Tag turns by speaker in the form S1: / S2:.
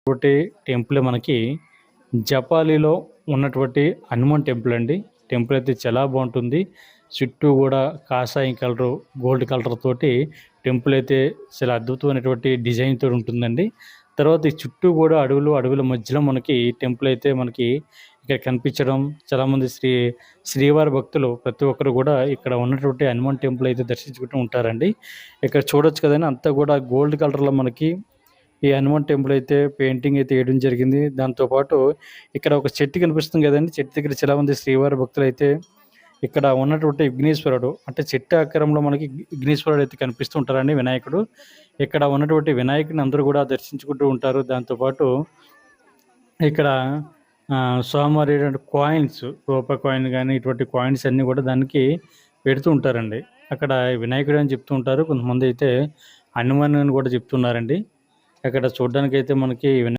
S1: ఒకటి టెంపుల్ మనకి జపాలిలో ఉన్నటువంటి హనుమాన్ టెంపుల్ అండి. టెంపుల్ అయితే చాలా బాగుంటుంది. చుట్టూ కూడా కాషాయం కలరు, గోల్డ్ కలర్ తోటి టెంపుల్ అయితే చాలా అద్భుతమైనటువంటి డిజైన్ తోటి ఉంటుందండి. తర్వాత ఈ చుట్టూ కూడా అడవుల మధ్యలో మనకి టెంపుల్ అయితే మనకి ఇక్కడ కనిపించడం, చాలామంది శ్రీవారి భక్తులు ప్రతి ఒక్కరు కూడా ఇక్కడ ఉన్నటువంటి హనుమాన్ టెంపుల్ అయితే దర్శించుకుంటూ ఉంటారండి. ఇక్కడ చూడొచ్చు కదండీ, అంతా కూడా గోల్డ్ కలర్లో మనకి ఈ హనుమాన్ టెంపుల్ అయితే పెయింటింగ్ అయితే వేయడం జరిగింది. దాంతో పాటు ఇక్కడ ఒక చెట్టు కనిపిస్తుంది కదండీ, చెట్టు దగ్గర చాలామంది శ్రీవారి భక్తులైతే ఇక్కడ ఉన్నటువంటి విఘ్నేశ్వరుడు అంటే చెట్టు ఆకారంలో మనకి విఘ్నేశ్వరుడు అయితే కనిపిస్తూ ఉంటారండి, వినాయకుడు. ఇక్కడ ఉన్నటువంటి వినాయకుడిని అందరూ కూడా దర్శించుకుంటూ ఉంటారు. దాంతోపాటు ఇక్కడ స్వామివారి కాయిన్స్, రూపాయి కాయిన్ కానీ ఇటువంటి కాయిన్స్ అన్నీ కూడా దానికి పెడుతూ ఉంటారండి. అక్కడ వినాయకుడు అని చెప్తూ ఉంటారు, కొంతమంది అయితే హనుమాన్ అని కూడా చెప్తున్నారండి. అక్కడ చూడడానికైతే మనకి